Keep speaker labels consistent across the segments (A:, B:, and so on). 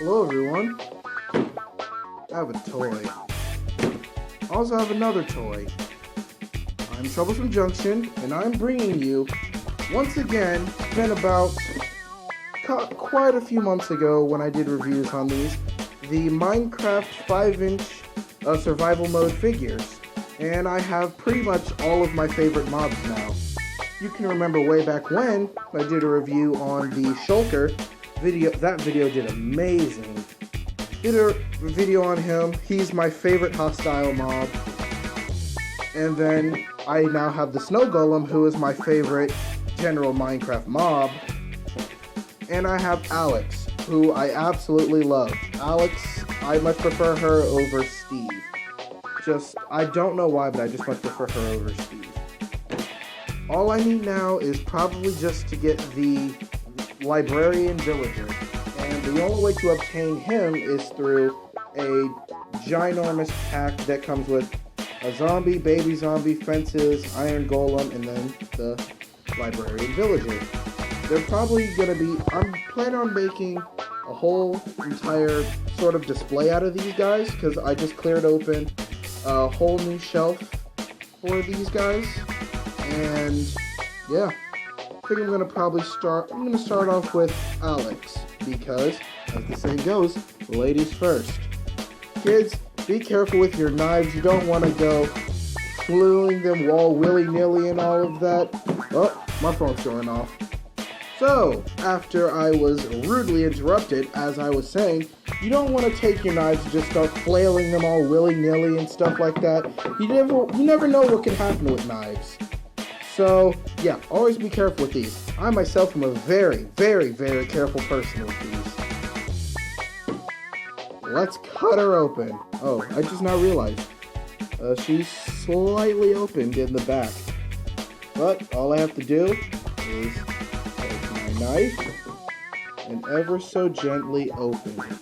A: Hello everyone. I have a toy. I also have another toy. I'm Troublesome Junction, and I'm bringing you, once again, it's been about quite a few months ago when I did reviews on these, the Minecraft 5-inch survival mode figures. And I have pretty much all of my favorite mobs now. You can remember way back when I did a review on the Shulker video. That video did amazing. Did a video on him. He's my favorite hostile mob. And then I now have the Snow Golem, who is my favorite general Minecraft mob. And I have Alex, who I absolutely love. Alex, I much prefer her over Steve. I don't know why, but I just much prefer her over Steve. All I need now is probably just to get the Librarian Villager. And the only way to obtain him is through a ginormous pack that comes with a zombie, baby zombie, fences, iron golem, and then the Librarian Villager. They're probably going to be... I'm planning on making a whole entire sort of display out of these guys, because I just cleared open a whole new shelf for these guys. And yeah, I think I'm going to start off with Alex, because as the saying goes, ladies first. Kids, be careful with your knives. You don't want to go fluing them all willy-nilly and all of that. Oh, my phone's going off. So, after I was rudely interrupted, as I was saying, you don't want to take your knives and just start flailing them all willy-nilly and stuff like that. You never know what can happen with knives. So, yeah, always be careful with these. I myself am a very, very, very careful person with these. Let's cut her open. Oh, I just now realized. She's slightly opened in the back. But all I have to do is take my knife and ever so gently open it.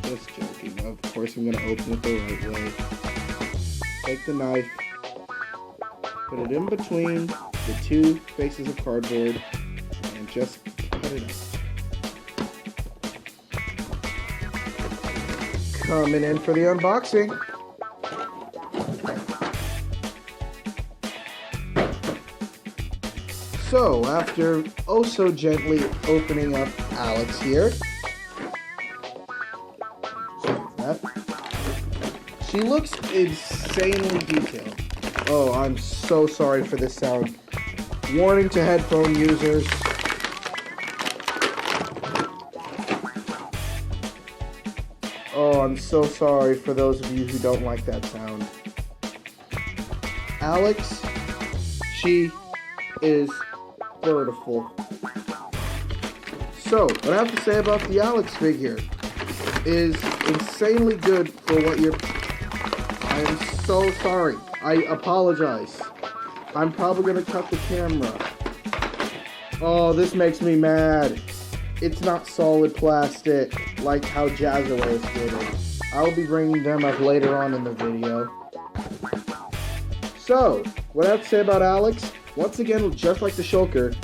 A: Just joking. Of course, I'm going to open it the right way. Take the knife, put it in between the two faces of cardboard, and just cut it out. Coming in for the unboxing. So, after oh so gently opening up Alex here, she looks insanely detailed. Oh, I'm so sorry for this sound. Warning to headphone users. Oh, I'm so sorry for those of you who don't like that sound. Alex, she is beautiful. So, what I have to say about the Alex figure is insanely good for what you're... I am so sorry. I apologize. I'm probably going to cut the camera. Oh, this makes me mad. It's not solid plastic like how Jazzwares did it. I'll be bringing them up later on in the video. So, what I have to say about Alex, once again, just like the Shulker,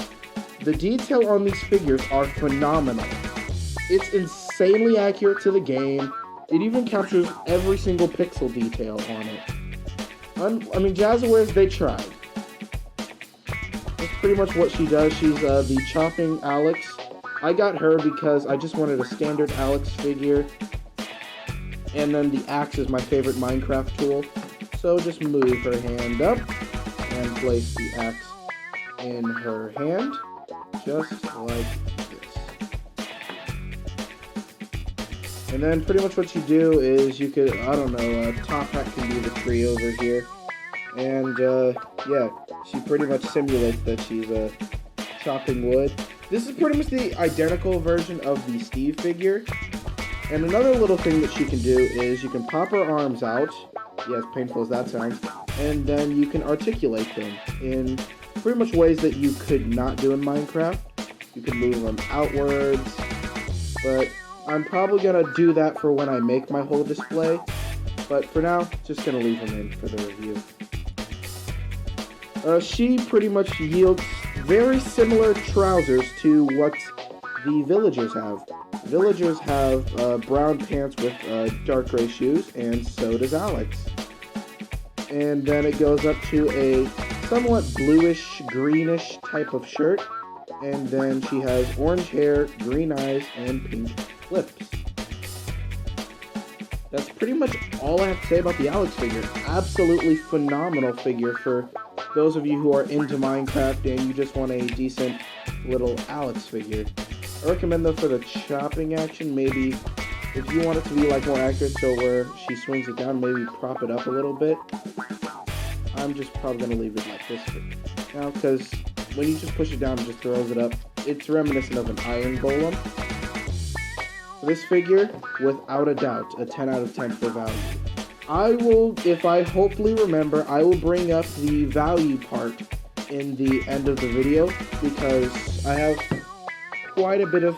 A: the detail on these figures are phenomenal. It's insanely accurate to the game. It even captures every single pixel detail on it. I mean, Jazzwares, they tried. That's pretty much what she does. She's the chopping Alex. I got her because I just wanted a standard Alex figure. And then the axe is my favorite Minecraft tool. So just move her hand up and place the axe in her hand. Just like this. And then pretty much what you do is you could, I don't know, Top Hat can be the tree over here. And, yeah, she pretty much simulates that she's chopping wood. This is pretty much the identical version of the Steve figure. And another little thing that she can do is you can pop her arms out. Yeah, as painful as that sounds. And then you can articulate them in pretty much ways that you could not do in Minecraft. You can move them outwards. But I'm probably going to do that for when I make my whole display. But for now, just going to leave them in for the review. She pretty much yields very similar trousers to what the villagers have. Villagers have brown pants with dark gray shoes, and so does Alex. And then it goes up to a somewhat bluish, greenish type of shirt. And then she has orange hair, green eyes, and pink lips. That's pretty much all I have to say about the Alex figure. Absolutely phenomenal figure for those of you who are into Minecraft and you just want a decent little Alex figure. I recommend though for the chopping action, maybe if you want it to be like more accurate, so where she swings it down, maybe prop it up a little bit. I'm just probably going to leave it like this for now, because when you just push it down, it just throws it up. It's reminiscent of an iron golem. This figure, without a doubt, a 10 out of 10 for value. I will, if I hopefully remember, I will bring up the value part in the end of the video, because I have quite a bit of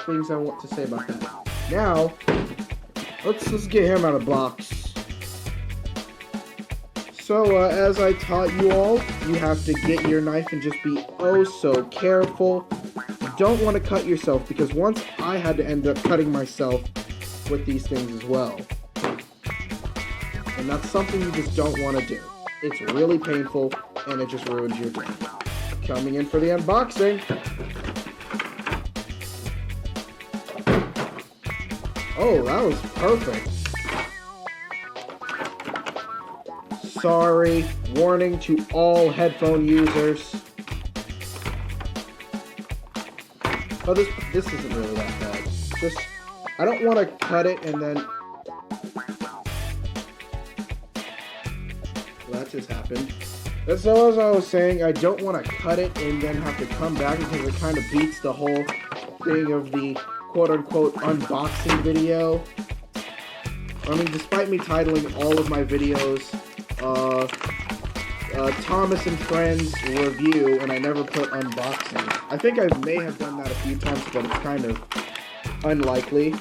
A: things I want to say about that. Now, let's get him out of the box. So, as I taught you all, you have to get your knife and just be oh so careful. You don't want to cut yourself, because once I had to end up cutting myself with these things as well. And that's something you just don't want to do. It's really painful, and it just ruins your day. Coming in for the unboxing. Oh, that was perfect. Sorry, warning to all headphone users. Oh, this isn't really that bad. Just, I don't want to cut it and then... Well, that just happened. So as I was saying, I don't want to cut it and then have to come back, because it kind of beats the whole thing of the quote-unquote unboxing video. I mean, despite me titling all of my videos Thomas and Friends review, and I never put unboxing. I think I may have done that a few times, but it's kind of unlikely.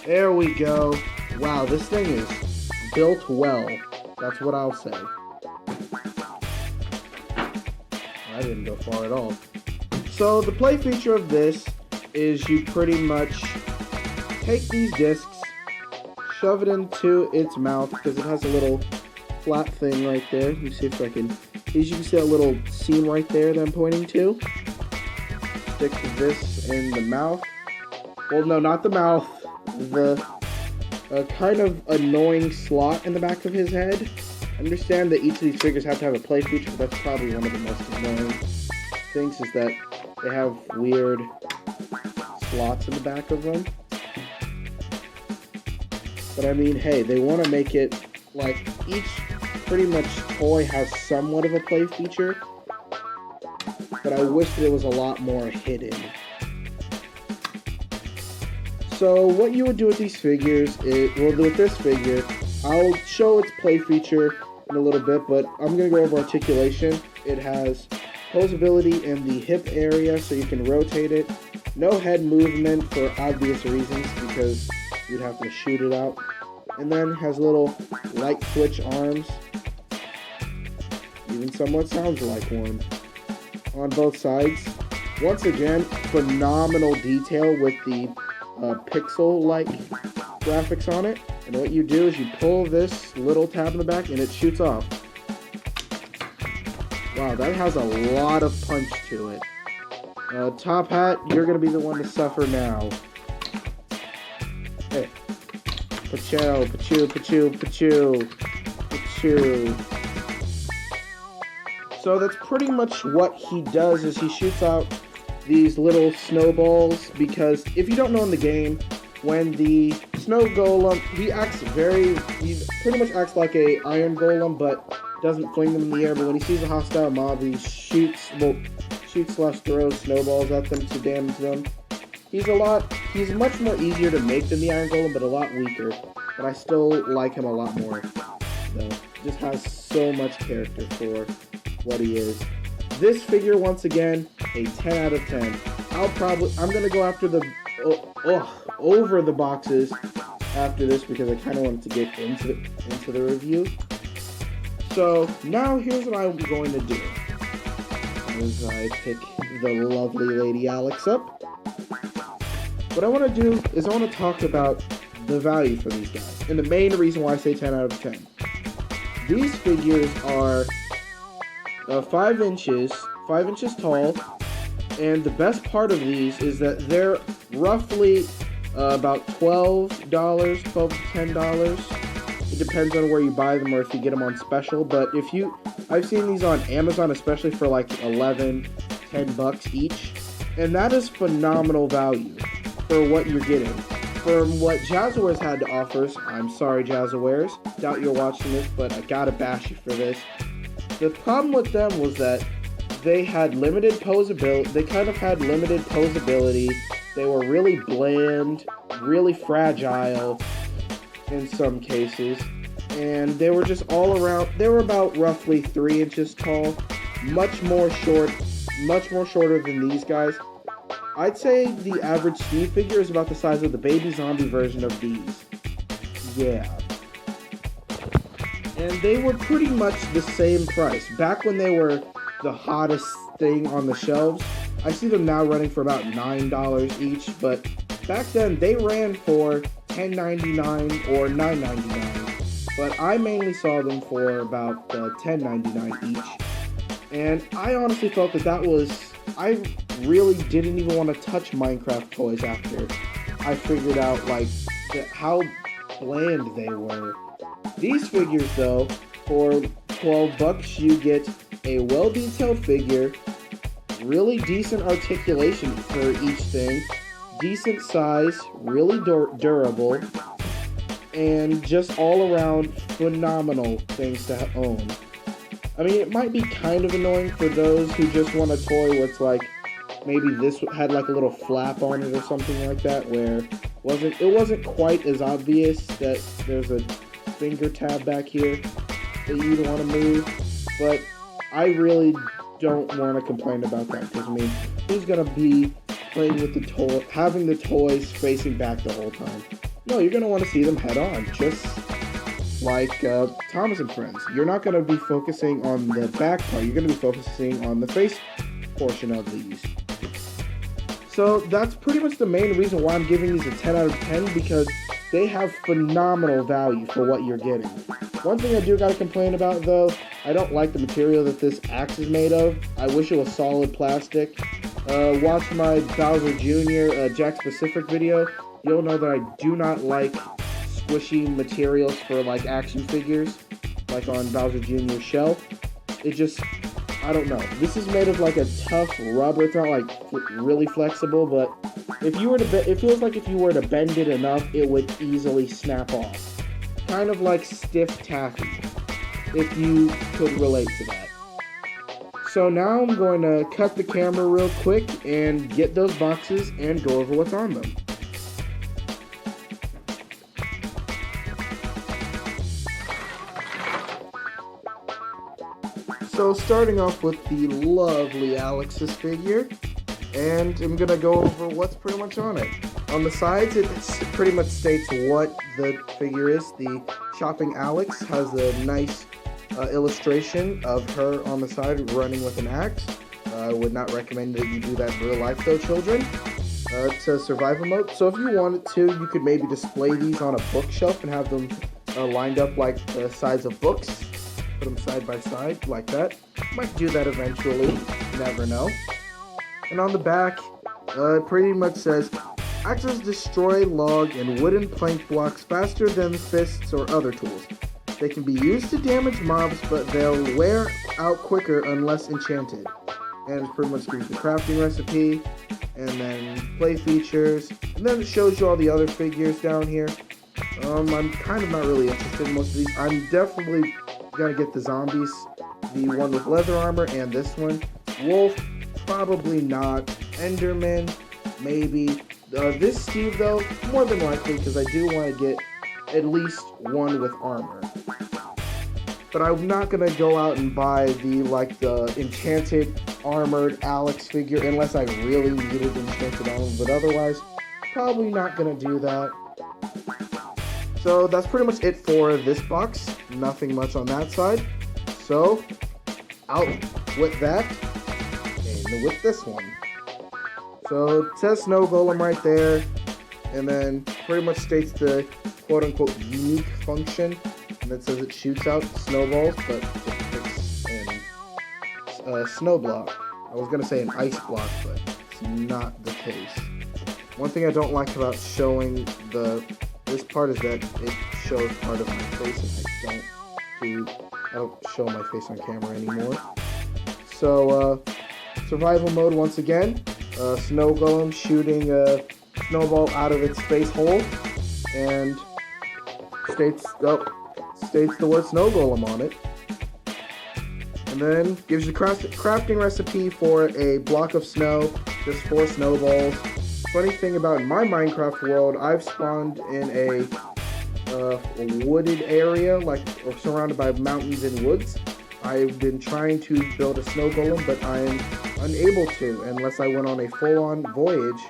A: There we go. Wow, this thing is built well. That's what I'll say. I didn't go far at all. So the play feature of this is you pretty much take these discs, shove it into its mouth, because it has a little flat thing right there. Let me see if I can... As you can see that little seam right there that I'm pointing to. Stick this in the mouth. Well, no, not the mouth. The kind of annoying slot in the back of his head. I understand that each of these figures have to have a play feature, but that's probably one of the most annoying things, is that they have weird slots in the back of them. But I mean, hey, they want to make it like each pretty much toy has somewhat of a play feature, but I wish that it was a lot more hidden. So what you would do with these figures is, well, with this figure, I'll show its play feature in a little bit, but I'm going to go over articulation. It has posability in the hip area, so you can rotate it. No head movement for obvious reasons, because you'd have to shoot it out. And then has little light switch arms. Even somewhat sounds like one. On both sides. Once again, phenomenal detail with the pixel-like graphics on it. And what you do is you pull this little tab in the back and it shoots off. Wow, that has a lot of punch to it. Top Hat, you're going to be the one to suffer now. Hey. Pachow, pachoo, pachoo, pachoo, pachoo. So that's pretty much what he does, is he shoots out these little snowballs, because if you don't know in the game, when the snow golem, he pretty much acts like a iron golem, but doesn't fling them in the air, but when he sees a hostile mob, he shoots/throws snowballs at them to damage them. He's much more easier to make than the Iron Golem, but a lot weaker. But I still like him a lot more, though. Just has so much character for what he is. This figure, once again, a 10 out of 10. I'm gonna go after over the boxes after this, because I kind of wanted to get into the review. So now here's what I'm going to do. as I pick the lovely Lady Alex up. What I want to do is I want to talk about the value for these guys, and the main reason why I say 10 out of 10. These figures are 5 inches tall, and the best part of these is that they're roughly about $12 to $10. It depends on where you buy them or if you get them on special, but I've seen these on Amazon especially for like $11-10 each, and that is phenomenal value for what you're getting. From what Jazwares had to offer, I'm sorry Jazwares, doubt you're watching this, but I gotta bash you for this. The problem with them was that they had limited posability. They kind of had limited posability. They were really bland, really fragile in some cases, and they were just all around. They were about roughly 3 inches tall, much more shorter than these guys. I'd say the average Steve figure is about the size of the baby zombie version of these. Yeah. And they were pretty much the same price. Back when they were the hottest thing on the shelves, I see them now running for about $9 each, but back then they ran for $10.99 or $9.99. But I mainly saw them for about $10.99 each. And I honestly felt that was... I really didn't even want to touch Minecraft toys after I figured out how bland they were. These figures though, for $12 you get a well-detailed figure, really decent articulation for each thing, decent size, really durable, and just all around phenomenal things to own. I mean, it might be kind of annoying for those who just want a toy where it's like, maybe this had like a little flap on it or something like that, where it wasn't quite as obvious that there's a finger tab back here that you don't want to move. But I really don't want to complain about that, because I mean, who's gonna be playing with the toy, having the toys facing back the whole time? No, you're gonna want to see them head on, just like Thomas and Friends. You're not going to be focusing on the back part, you're going to be focusing on the face portion of these. So that's pretty much the main reason why I'm giving these a 10 out of 10, because they have phenomenal value for what you're getting. One thing I do got to complain about though, I don't like the material that this axe is made of. I wish it was solid plastic. Watch my Bowser Jr. Jack Specific video. You'll know that I do not like squishy materials for like action figures, like on Bowser Jr.'s shelf. It just, I don't know. This is made of like a tough rubber. It's not like really flexible, but it feels like if you were to bend it enough, it would easily snap off. Kind of like stiff taffy, if you could relate to that. So now I'm going to cut the camera real quick and get those boxes and go over what's on them. So starting off with the lovely Alex's figure, and I'm going to go over what's pretty much on it. On the sides, it pretty much states what the figure is. The Shopping Alex has a nice illustration of her on the side running with an axe. I would not recommend that you do that in real life though, children. It says survival mode. So if you wanted to, you could maybe display these on a bookshelf and have them lined up like the sides of books. Put them side by side like that. Might do that eventually, never know. And on the back, it pretty much says, axes destroy log and wooden plank blocks faster than fists or other tools. They can be used to damage mobs, but they'll wear out quicker unless enchanted. And it pretty much gives the crafting recipe, and then play features, and then it shows you all the other figures down here. I'm kind of not really interested in most of these. I'm definitely gonna get the zombies, the one with leather armor, and this one. Wolf, probably not. Enderman, maybe. This Steve though, more than likely, because I do want to get at least one with armor. But I'm not gonna go out and buy the enchanted armored Alex figure unless I really needed enchanted armor. But otherwise, probably not gonna do that. So that's pretty much it for this box. Nothing much on that side. So out with that. and with this one. So it says snow golem right there, and then pretty much states the quote-unquote unique function, and it says it shoots out snowballs, but it's in a snow block. I was gonna say an ice block, but it's not the case. One thing I don't like about showing this part is that it shows part of my face, and I don't show my face on camera anymore. So survival mode once again. Snow golem shooting a snowball out of its face hole, and states the word snow golem on it. And then gives you crafting recipe for a block of snow, just 4 snowballs. Funny thing about my Minecraft world, I've spawned in a wooded area, or surrounded by mountains and woods. I've been trying to build a snow golem, but I am unable to unless I went on a full-on voyage,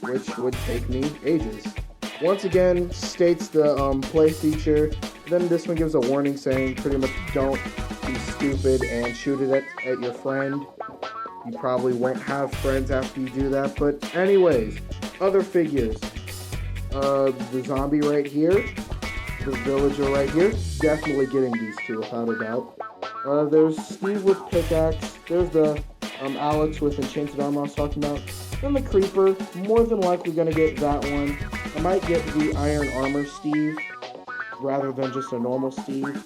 A: which would take me ages. Once again, states the play feature. Then this one gives a warning saying pretty much don't be stupid and shoot it at your friend. You probably won't have friends after you do that, but anyways, other figures. The zombie right here, the villager right here, definitely getting these two without a doubt. There's Steve with pickaxe, there's the Alex with enchanted armor I was talking about, then the creeper, more than likely gonna get that one. I might get the iron armor Steve, rather than just a normal Steve.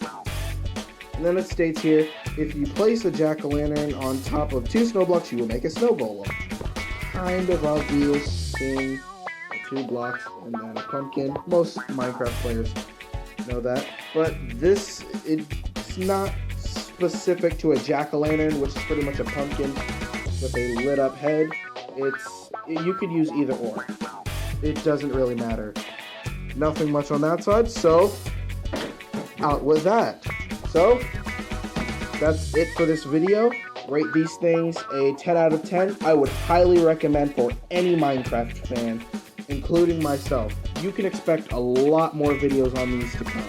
A: And then it states here, if you place a jack-o'-lantern on top of 2 snow blocks, you will make a snow golem. Kind of obvious, seeing 2 blocks and then a pumpkin. Most Minecraft players know that. But it's not specific to a jack-o'-lantern, which is pretty much a pumpkin with a lit-up head. You could use either or. It doesn't really matter. Nothing much on that side, so out with that. So, that's it for this video. Rate these things a 10 out of 10. I would highly recommend for any Minecraft fan, including myself. You can expect a lot more videos on these to come.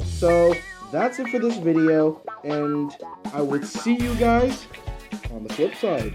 A: So, that's it for this video, and I would see you guys on the flip side.